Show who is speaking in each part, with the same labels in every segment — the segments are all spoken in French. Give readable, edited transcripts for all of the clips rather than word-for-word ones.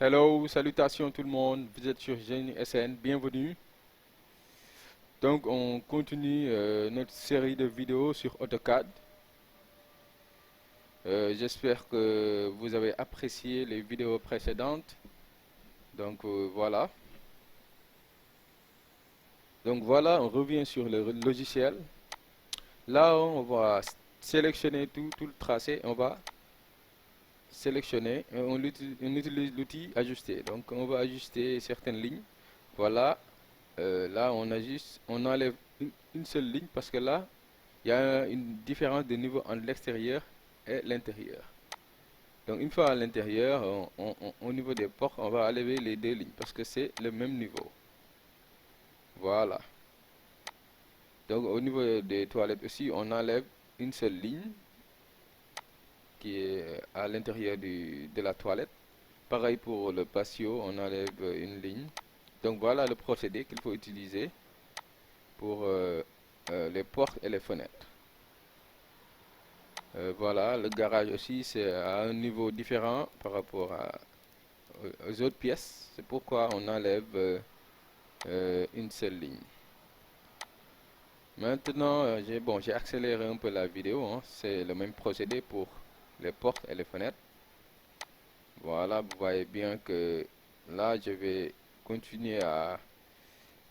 Speaker 1: Hello, salutations tout le monde, vous êtes sur Génie SN, bienvenue. Donc on continue notre série de vidéos sur AutoCAD. J'espère que vous avez apprécié les vidéos précédentes. Donc voilà. Donc voilà, on revient sur le logiciel. Là, on va sélectionner tout le tracé. On va sélectionner, on utilise l'outil ajuster. Donc on va ajuster certaines lignes. Voilà. Là, on ajuste, on enlève une seule ligne parce que là, il y a une différence de niveau entre l'extérieur et l'intérieur. Donc, une fois à l'intérieur, au niveau des portes, on va enlever les deux lignes parce que c'est le même niveau. Voilà. Donc, au niveau des toilettes aussi, on enlève une seule ligne qui est à l'intérieur de la toilette. Pareil pour le patio, on enlève une ligne. Donc, voilà le procédé qu'il faut utiliser pour les portes et les fenêtres. Voilà, le garage aussi, c'est à un niveau différent par rapport aux autres pièces. C'est pourquoi on enlève une seule ligne. Maintenant, j'ai accéléré un peu la vidéo, hein. C'est le même procédé pour les portes et les fenêtres. Voilà, vous voyez bien que là, je vais continuer à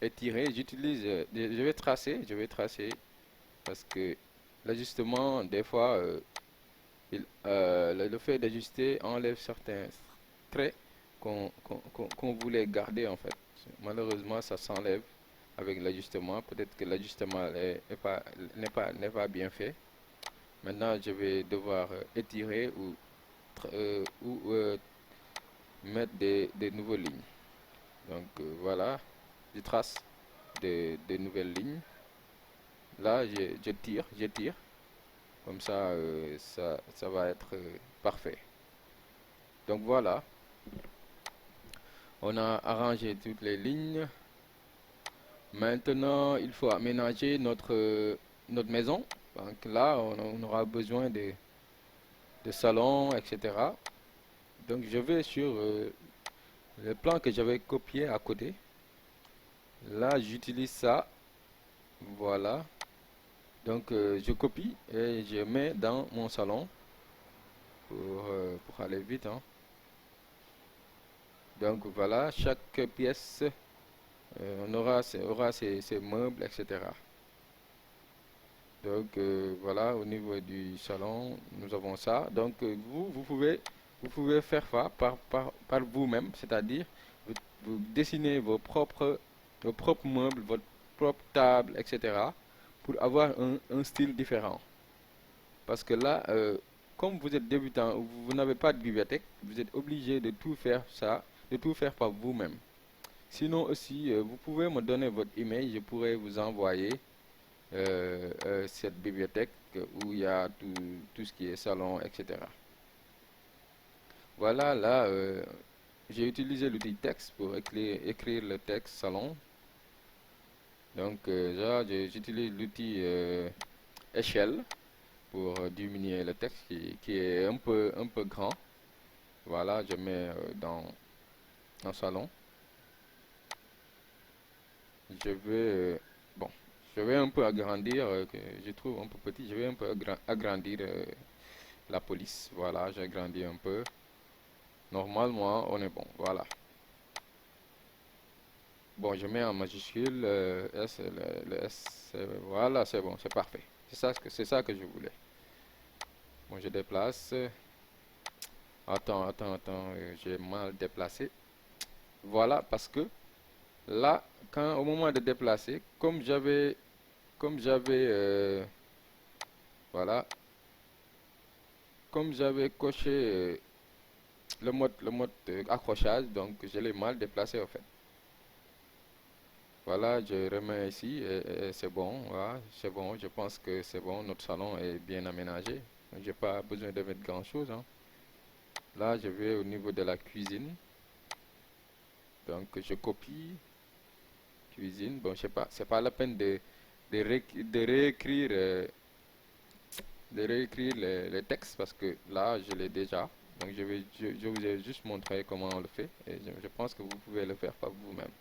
Speaker 1: étirer. Je vais tracer parce que l'ajustement, des fois, le fait d'ajuster enlève certains traits qu'on voulait garder en fait. Malheureusement, ça s'enlève avec l'ajustement. Peut-être que l'ajustement n'est pas bien fait. Maintenant, je vais devoir étirer ou mettre des nouvelles lignes. Donc voilà, je trace des nouvelles lignes. Là, je tire. Comme ça, ça va être parfait. Donc voilà, on a arrangé toutes les lignes. Maintenant, il faut aménager notre maison. Donc là, on aura besoin de salon, etc. Donc je vais sur le plan que j'avais copié à côté. Là, j'utilise ça. Voilà. Donc je copie et je mets dans mon salon pour aller vite, hein. Donc voilà, chaque pièce aura ses meubles, etc. Donc voilà, au niveau du salon, nous avons ça. Donc vous pouvez faire ça par vous-même, c'est-à-dire vous dessinez vos propres meubles, votre propre table, etc. pour avoir un style différent. Parce que là, comme vous êtes débutant ou vous n'avez pas de bibliothèque, vous êtes obligé de tout faire ça, de tout faire par vous-même. Sinon aussi, vous pouvez me donner votre email, je pourrais vous envoyer cette bibliothèque où il y a tout ce qui est salon, etc. Voilà, là, j'ai utilisé l'outil texte pour écrire le texte salon. Donc, j'utilise l'outil échelle pour diminuer le texte qui est un peu grand. Voilà, je mets dans salon. Je vais, bon, je vais un peu agrandir, que je trouve un peu petit, je vais un peu agrandir la police. Voilà, j'ai agrandi un peu. Normalement, on est bon. Voilà. Bon, je mets en majuscule S, le S. Voilà, c'est bon, c'est parfait. C'est ça que je voulais. Bon, je déplace. Attends, j'ai mal déplacé. Voilà, parce que là, au moment de déplacer, comme j'avais, voilà, comme j'avais coché le mode accrochage, donc je l'ai mal déplacé en fait. Voilà, je remets ici et c'est bon, voilà, c'est bon, je pense que c'est bon, notre salon est bien aménagé. J'ai pas besoin de mettre grand chose, hein. Là, je vais au niveau de la cuisine, donc je copie cuisine. Bon, je sais pas, c'est pas la peine de réécrire les textes parce que là, je l'ai déjà. Donc je vous ai juste montré comment on le fait et je pense que vous pouvez le faire par vous-même.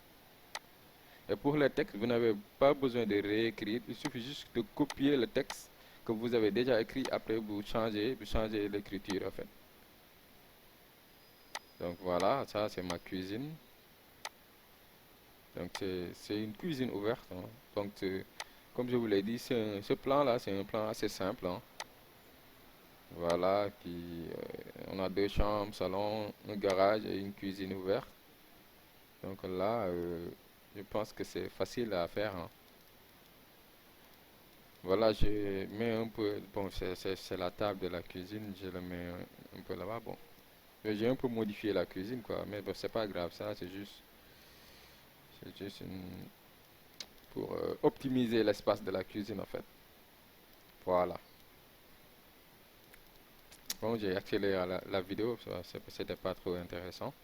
Speaker 1: Et pour les textes, vous n'avez pas besoin de réécrire, il suffit juste de copier le texte que vous avez déjà écrit, après vous changez l'écriture en fait. Donc voilà, ça c'est ma cuisine. Donc c'est une cuisine ouverte, hein. Donc comme je vous l'ai dit, ce plan-là, c'est un plan assez simple, hein. Voilà, on a deux chambres, salon, un garage et une cuisine ouverte. Donc là, je pense que c'est facile à faire, hein. Voilà, je mets un peu, bon, c'est la table de la cuisine, je le mets un peu là-bas. Bon, j'ai un peu modifié la cuisine, quoi, mais bon, c'est pas grave, ça, c'est juste pour optimiser l'espace de la cuisine, en fait. Voilà. Bon, j'ai accéléré la vidéo, c'était pas trop intéressant.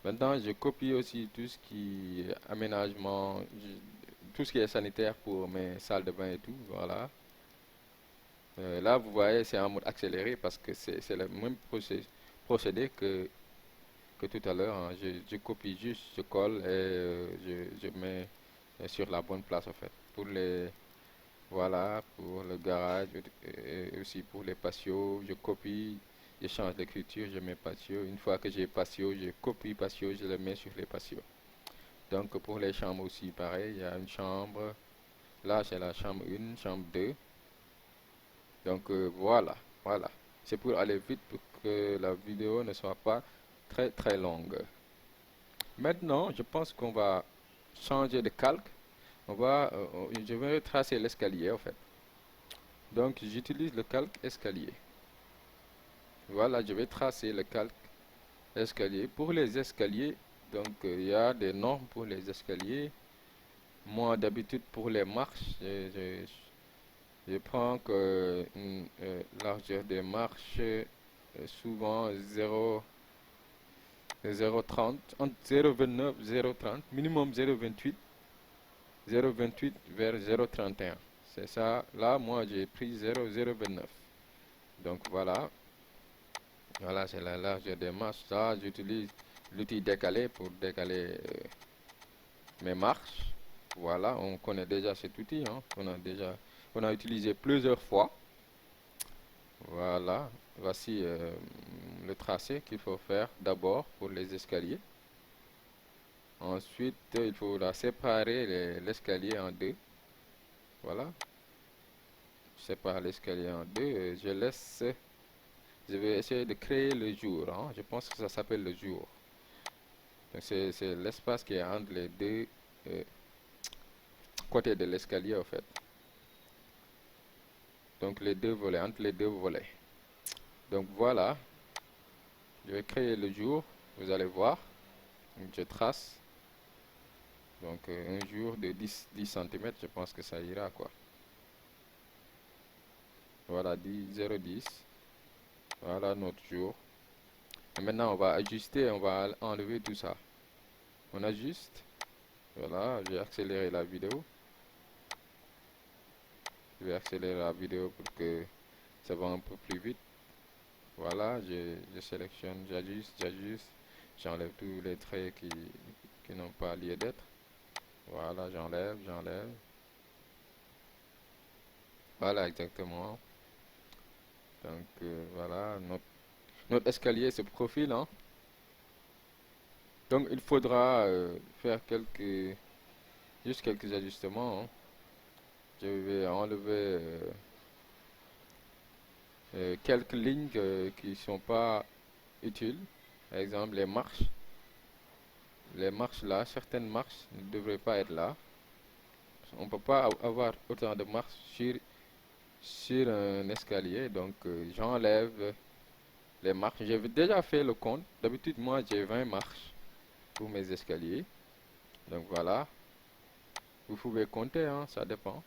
Speaker 1: Maintenant, je copie aussi tout ce qui est aménagement, tout ce qui est sanitaire pour mes salles de bain et tout, voilà. Là, vous voyez, c'est en mode accéléré parce que c'est le même procédé que tout à l'heure, hein. Je copie juste, je colle et je mets sur la bonne place en fait. Voilà, pour le garage et aussi pour les patios, je copie, je change l'écriture, je mets patio. Une fois que j'ai patio, je copie patio, je le mets sur les patios. Donc pour les chambres aussi, pareil, il y a une chambre. Là, c'est la chambre 1, chambre 2. Donc voilà. C'est pour aller vite pour que la vidéo ne soit pas très très longue. Maintenant, je pense qu'on va changer de calque. Je vais tracer l'escalier en fait. Donc j'utilise le calque escalier. Voilà, je vais tracer le calque escalier. Pour les escaliers, donc il y a des normes pour les escaliers. Moi d'habitude pour les marches, je prends que une largeur des marches souvent 0,30, entre 0,29 0,30, minimum 0,28, 0,28 vers 0,31. C'est ça, là moi j'ai pris 0,029. Donc voilà c'est la largeur des marches. Ça j'utilise l'outil décalé pour décaler mes marches. Voilà, on connaît déjà cet outil, hein, on a utilisé plusieurs fois. Voilà, voici le tracé qu'il faut faire d'abord pour les escaliers. Ensuite, il faudra séparer l'escalier en deux. Voilà, je sépare l'escalier en deux. Je vais essayer de créer le jour, hein. Je pense que ça s'appelle le jour. Donc c'est l'espace qui est entre les deux euh, côtés de l'escalier en fait. Donc les deux volets, entre les deux volets. Donc voilà, je vais créer le jour. Vous allez voir. Donc, je trace. Donc un jour de 10 cm, je pense que ça ira quoi. Voilà, 0,10. Voilà notre jour. Et maintenant, on va ajuster, on va enlever tout ça. On ajuste. Voilà, j'ai accéléré la vidéo. Je vais accélérer la vidéo pour que ça va un peu plus vite. Voilà, je sélectionne, j'ajuste. J'enlève tous les traits qui n'ont pas lieu d'être. Voilà, j'enlève. Voilà, exactement. Donc voilà, notre escalier se profile, hein. Donc il faudra faire juste quelques ajustements, hein. Je vais enlever quelques lignes qui ne sont pas utiles. Par exemple, les marches. Les marches là, certaines marches ne devraient pas être là. On ne peut pas avoir autant de marches sur un escalier. Donc j'enlève les marches. J'ai déjà fait le compte. D'habitude, moi, j'ai 20 marches pour mes escaliers. Donc voilà. Vous pouvez compter, hein, ça dépend.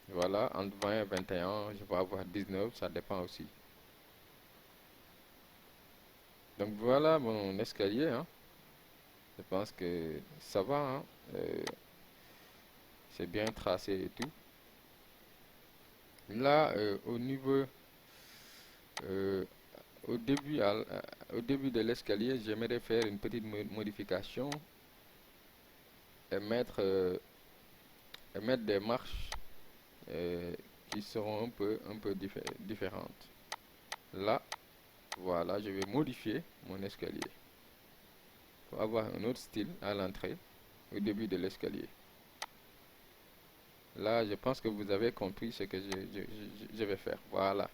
Speaker 1: Voilà, entre 20 et 21, je vais avoir 19, ça dépend aussi. Donc voilà mon escalier, hein. Je pense que ça va, hein. C'est bien tracé et tout. Là, au niveau au début de l'escalier, j'aimerais faire une petite modification et mettre des marches euh, qui seront un peu différentes. Là, voilà, je vais modifier mon escalier pour avoir un autre style à l'entrée, au début de l'escalier. Là, je pense que vous avez compris ce que je vais faire. Voilà.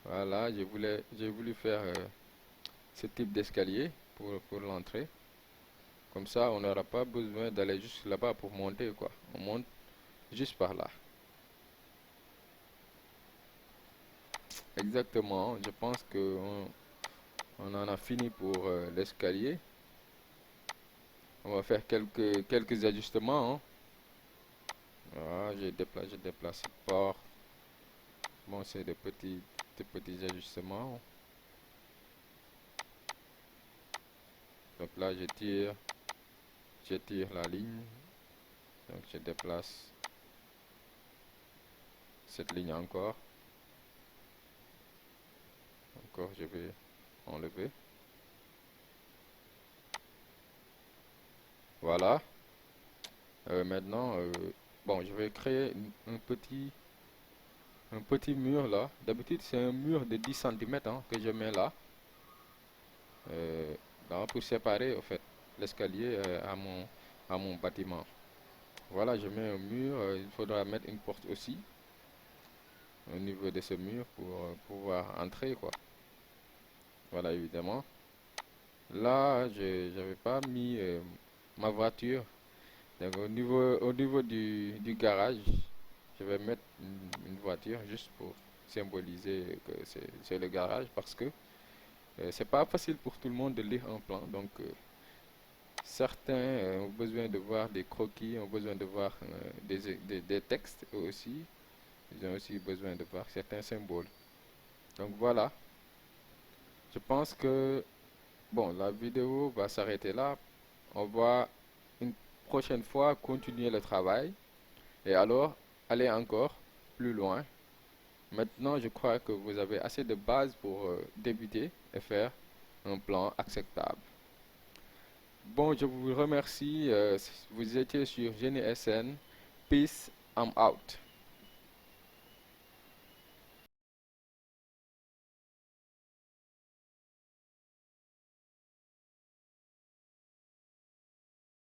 Speaker 1: Voilà, j'ai voulu faire ce type d'escalier pour l'entrée. Comme ça, on n'aura pas besoin d'aller juste là-bas pour monter, quoi. On monte juste par là. Exactement. Je pense que on en a fini pour l'escalier. On va faire quelques ajustements, hein. Voilà, je déplace cette porte. Bon, c'est des petits ajustements. Donc là, je tire la ligne. Donc je déplace cette ligne encore. Encore, je vais enlever. Voilà. Maintenant, bon, je vais créer un petit mur là. D'habitude, c'est un mur de 10 cm que je mets là. euh, Là, pour séparer en fait l'escalier à mon bâtiment. Voilà, je mets un mur. Il faudra mettre une porte aussi au niveau de ce mur pour pouvoir entrer quoi. Voilà, évidemment. Là, je n'avais pas mis ma voiture. Donc, au niveau du garage, je vais mettre une voiture juste pour symboliser que c'est le garage parce que c'est pas facile pour tout le monde de lire un plan. Donc, certains ont besoin de voir des croquis, ont besoin de voir des textes aussi. Ils ont aussi besoin de voir certains symboles. Donc voilà, je pense que bon, la vidéo va s'arrêter là. On va une prochaine fois continuer le travail et alors aller encore plus loin. Maintenant, je crois que vous avez assez de bases pour débuter et faire un plan acceptable. Bon, je vous remercie. Vous étiez sur Génie SN. Peace, I'm out.